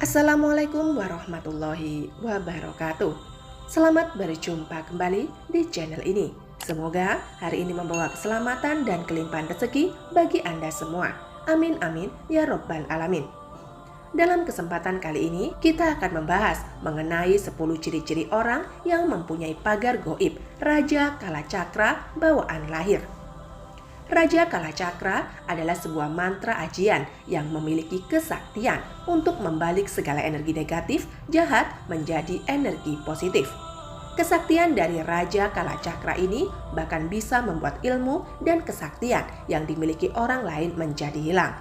Assalamualaikum warahmatullahi wabarakatuh. Selamat berjumpa kembali di channel ini. Semoga hari ini membawa keselamatan dan kelimpahan rezeki bagi Anda semua. Amin amin ya robbal alamin. Dalam kesempatan kali ini kita akan membahas mengenai 10 ciri-ciri orang yang mempunyai pagar goib Raja Kalacakra bawaan lahir. Raja Kalacakra adalah sebuah mantra ajian yang memiliki kesaktian untuk membalik segala energi negatif jahat menjadi energi positif. Kesaktian dari Raja Kalacakra ini bahkan bisa membuat ilmu dan kesaktian yang dimiliki orang lain menjadi hilang.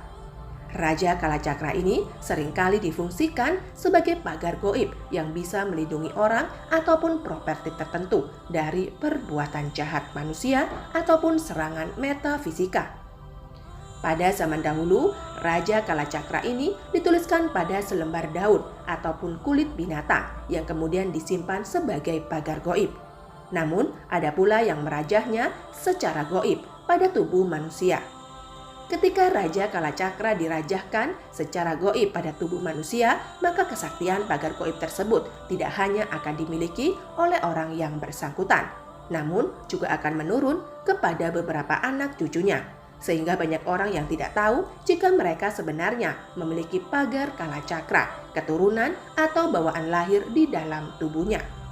Raja Kalacakra ini seringkali difungsikan sebagai pagar goib yang bisa melindungi orang ataupun properti tertentu dari perbuatan jahat manusia ataupun serangan metafisika. Pada zaman dahulu, Raja Kalacakra ini dituliskan pada selembar daun ataupun kulit binatang yang kemudian disimpan sebagai pagar goib. Namun, ada pula yang merajahnya secara goib pada tubuh manusia. Ketika Raja Kalacakra dirajahkan secara goib pada tubuh manusia, maka kesaktian pagar goib tersebut tidak hanya akan dimiliki oleh orang yang bersangkutan, namun juga akan menurun kepada beberapa anak cucunya. Sehingga banyak orang yang tidak tahu jika mereka sebenarnya memiliki pagar Kalacakra, keturunan atau bawaan lahir di dalam tubuhnya.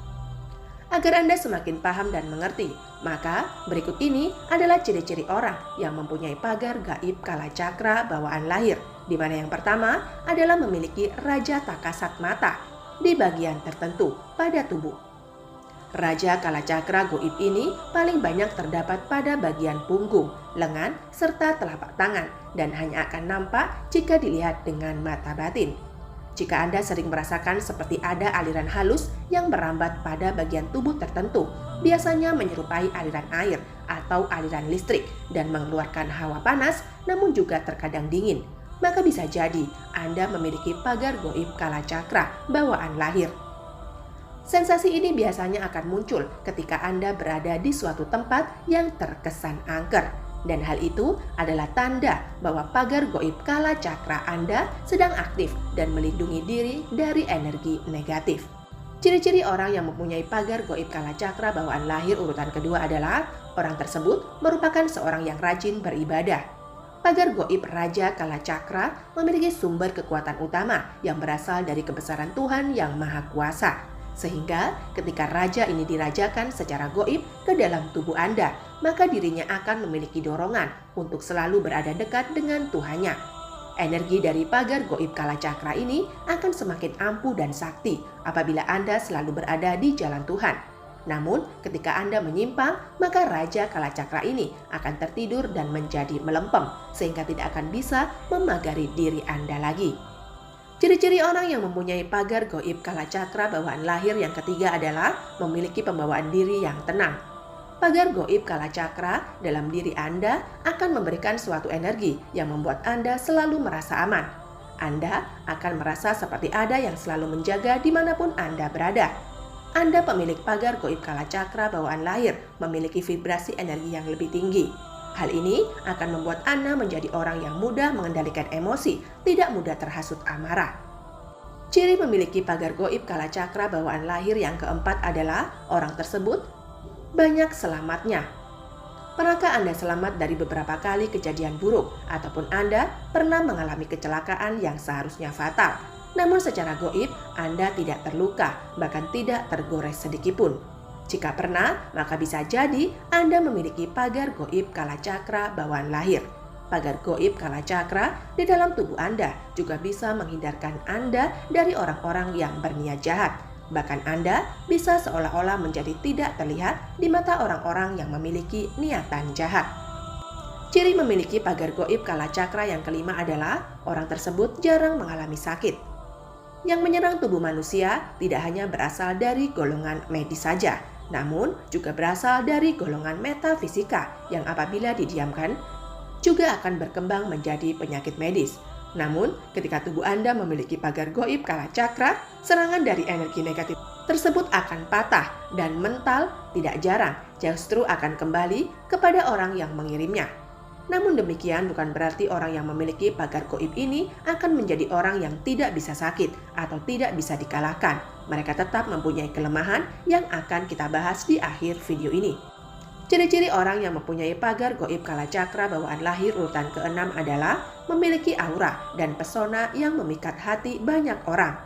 Agar Anda semakin paham dan mengerti, maka berikut ini adalah ciri-ciri orang yang mempunyai pagar gaib Kalacakra bawaan lahir, di mana yang pertama adalah memiliki raja takasat mata di bagian tertentu pada tubuh. Raja Kalacakra goib ini paling banyak terdapat pada bagian punggung, lengan, serta telapak tangan dan hanya akan nampak jika dilihat dengan mata batin. Jika Anda sering merasakan seperti ada aliran halus yang merambat pada bagian tubuh tertentu, biasanya menyerupai aliran air atau aliran listrik dan mengeluarkan hawa panas namun juga terkadang dingin, maka bisa jadi Anda memiliki pagar goib Kalacakra bawaan lahir. Sensasi ini biasanya akan muncul ketika Anda berada di suatu tempat yang terkesan angker. Dan hal itu adalah tanda bahwa pagar goib Kalacakra Anda sedang aktif dan melindungi diri dari energi negatif. Ciri-ciri orang yang mempunyai pagar goib Kalacakra bawaan lahir urutan kedua adalah orang tersebut merupakan seorang yang rajin beribadah. Pagar goib Raja Kalacakra memiliki sumber kekuatan utama yang berasal dari kebesaran Tuhan yang Maha Kuasa. Sehingga ketika raja ini dirajakan secara goib ke dalam tubuh Anda, maka dirinya akan memiliki dorongan untuk selalu berada dekat dengan Tuhannya. Energi dari pagar goib Kalacakra ini akan semakin ampuh dan sakti apabila Anda selalu berada di jalan Tuhan. Namun ketika Anda menyimpang, maka Raja Kalacakra ini akan tertidur dan menjadi melempem sehingga tidak akan bisa memagari diri Anda lagi. Ciri-ciri orang yang mempunyai pagar goib Kalacakra bawaan lahir yang ketiga adalah memiliki pembawaan diri yang tenang. Pagar goib Kalacakra dalam diri Anda akan memberikan suatu energi yang membuat Anda selalu merasa aman. Anda akan merasa seperti ada yang selalu menjaga dimanapun Anda berada. Anda pemilik pagar goib Kalacakra bawaan lahir memiliki vibrasi energi yang lebih tinggi. Hal ini akan membuat Anda menjadi orang yang mudah mengendalikan emosi, tidak mudah terhasut amarah. Ciri memiliki pagar goib Kalacakra bawaan lahir yang keempat adalah orang tersebut banyak selamatnya. Pernahkah Anda selamat dari beberapa kali kejadian buruk ataupun Anda pernah mengalami kecelakaan yang seharusnya fatal? Namun secara goib Anda tidak terluka, bahkan tidak tergores sedikitpun. Jika pernah, maka bisa jadi Anda memiliki pagar goib Kalacakra bawaan lahir. Pagar goib Kalacakra di dalam tubuh Anda juga bisa menghindarkan Anda dari orang-orang yang berniat jahat. Bahkan Anda bisa seolah-olah menjadi tidak terlihat di mata orang-orang yang memiliki niatan jahat. Ciri memiliki pagar goib Kalacakra yang kelima adalah orang tersebut jarang mengalami sakit. Yang menyerang tubuh manusia tidak hanya berasal dari golongan medis saja, namun juga berasal dari golongan metafisika yang apabila didiamkan juga akan berkembang menjadi penyakit medis. Namun, ketika tubuh Anda memiliki pagar goib Kalacakra, serangan dari energi negatif tersebut akan patah dan mental tidak jarang justru akan kembali kepada orang yang mengirimnya. Namun demikian bukan berarti orang yang memiliki pagar gaib ini akan menjadi orang yang tidak bisa sakit atau tidak bisa dikalahkan. Mereka tetap mempunyai kelemahan yang akan kita bahas di akhir video ini. Ciri-ciri orang yang mempunyai pagar gaib kalacakra bawaan lahir urutan ke-6 adalah memiliki aura dan pesona yang memikat hati banyak orang.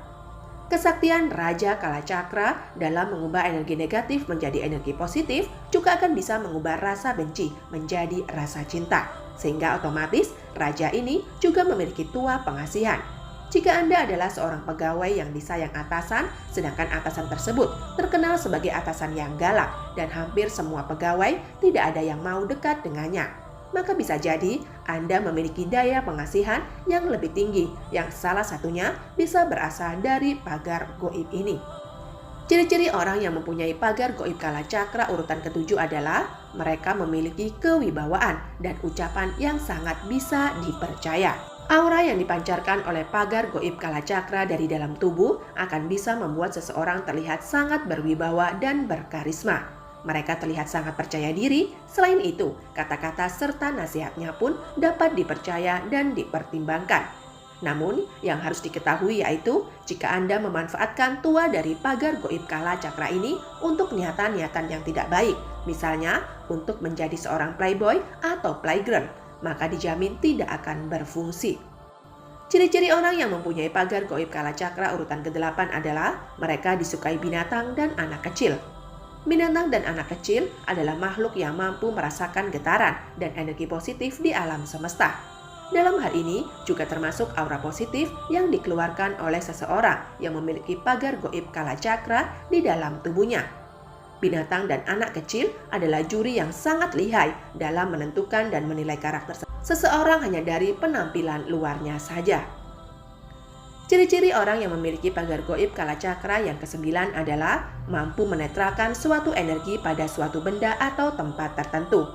Kesaktian Raja Kalacakra dalam mengubah energi negatif menjadi energi positif juga akan bisa mengubah rasa benci menjadi rasa cinta. Sehingga otomatis Raja ini juga memiliki tua pengasihan. Jika Anda adalah seorang pegawai yang disayang atasan, sedangkan atasan tersebut terkenal sebagai atasan yang galak dan hampir semua pegawai tidak ada yang mau dekat dengannya, maka bisa jadi Anda memiliki daya pengasihan yang lebih tinggi yang salah satunya bisa berasal dari pagar gaib ini. Ciri-ciri orang yang mempunyai pagar gaib kalacakra urutan ke-7 adalah mereka memiliki kewibawaan dan ucapan yang sangat bisa dipercaya. Aura yang dipancarkan oleh pagar gaib kalacakra dari dalam tubuh akan bisa membuat seseorang terlihat sangat berwibawa dan berkarisma. Mereka terlihat sangat percaya diri. Selain itu, kata-kata serta nasihatnya pun dapat dipercaya dan dipertimbangkan. Namun, yang harus diketahui yaitu jika Anda memanfaatkan tua dari pagar gaib kalacakra ini untuk niatan-niatan yang tidak baik, misalnya untuk menjadi seorang playboy atau playgirl, maka dijamin tidak akan berfungsi. Ciri-ciri orang yang mempunyai pagar gaib kalacakra urutan ke-8 adalah mereka disukai binatang dan anak kecil. Binatang dan anak kecil adalah makhluk yang mampu merasakan getaran dan energi positif di alam semesta. Dalam hal ini juga termasuk aura positif yang dikeluarkan oleh seseorang yang memiliki pagar gaib kalacakra di dalam tubuhnya. Binatang dan anak kecil adalah juri yang sangat lihai dalam menentukan dan menilai karakter seseorang hanya dari penampilan luarnya saja. Ciri-ciri orang yang memiliki pagar gaib kalacakra yang ke-9 adalah mampu menetralkan suatu energi pada suatu benda atau tempat tertentu.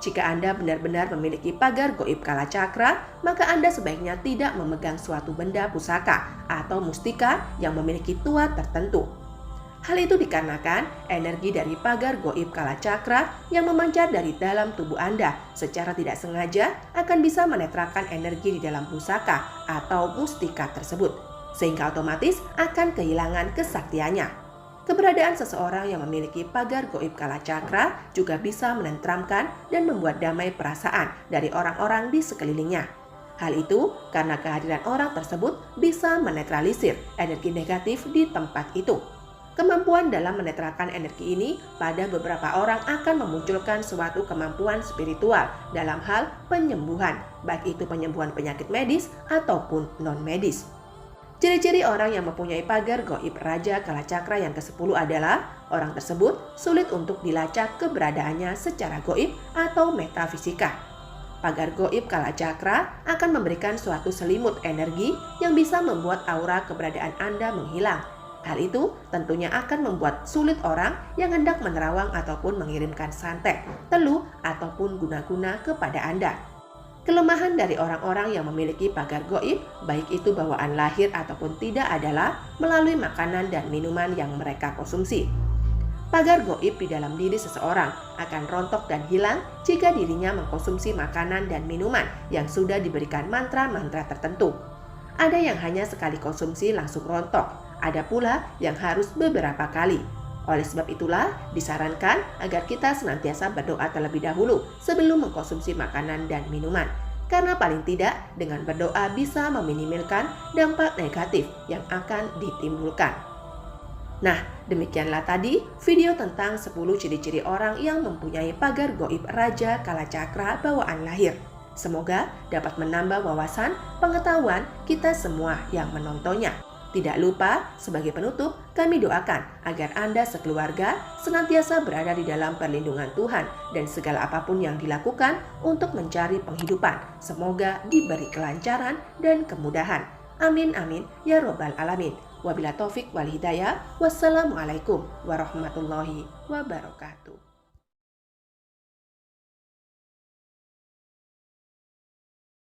Jika Anda benar-benar memiliki pagar gaib kalacakra, maka Anda sebaiknya tidak memegang suatu benda pusaka atau mustika yang memiliki tua tertentu. Hal itu dikarenakan energi dari pagar gaib kalacakra yang memancar dari dalam tubuh Anda secara tidak sengaja akan bisa menetralkan energi di dalam pusaka atau mustika tersebut, sehingga otomatis akan kehilangan kesaktiannya. Keberadaan seseorang yang memiliki pagar gaib kalacakra juga bisa menenteramkan dan membuat damai perasaan dari orang-orang di sekelilingnya. Hal itu karena kehadiran orang tersebut bisa menetralisir energi negatif di tempat itu. Kemampuan dalam menetralkan energi ini pada beberapa orang akan memunculkan suatu kemampuan spiritual dalam hal penyembuhan, baik itu penyembuhan penyakit medis ataupun non-medis. Ciri-ciri orang yang mempunyai pagar gaib Raja Kalacakra yang ke-10 adalah orang tersebut sulit untuk dilacak keberadaannya secara gaib atau metafisika. Pagar gaib kalacakra akan memberikan suatu selimut energi yang bisa membuat aura keberadaan Anda menghilang. Hal itu tentunya akan membuat sulit orang yang hendak menerawang ataupun mengirimkan santet, teluh, ataupun guna-guna kepada Anda. Kelemahan dari orang-orang yang memiliki pagar gaib, baik itu bawaan lahir ataupun tidak, adalah melalui makanan dan minuman yang mereka konsumsi. Pagar gaib di dalam diri seseorang akan rontok dan hilang jika dirinya mengkonsumsi makanan dan minuman yang sudah diberikan mantra-mantra tertentu. Ada yang hanya sekali konsumsi langsung rontok. Ada pula yang harus beberapa kali. Oleh sebab itulah disarankan agar kita senantiasa berdoa terlebih dahulu sebelum mengkonsumsi makanan dan minuman. Karena paling tidak dengan berdoa bisa meminimalkan dampak negatif yang akan ditimbulkan. Nah, demikianlah tadi video tentang 10 ciri-ciri orang yang mempunyai pagar gaib Raja Kalacakra bawaan lahir. Semoga dapat menambah wawasan pengetahuan kita semua yang menontonnya. Tidak lupa, sebagai penutup, kami doakan agar Anda sekeluarga senantiasa berada di dalam perlindungan Tuhan dan segala apapun yang dilakukan untuk mencari penghidupan. Semoga diberi kelancaran dan kemudahan. Amin amin ya robbal alamin. Wabillahi taufik wal hidayah. Wassalamualaikum warahmatullahi wabarakatuh.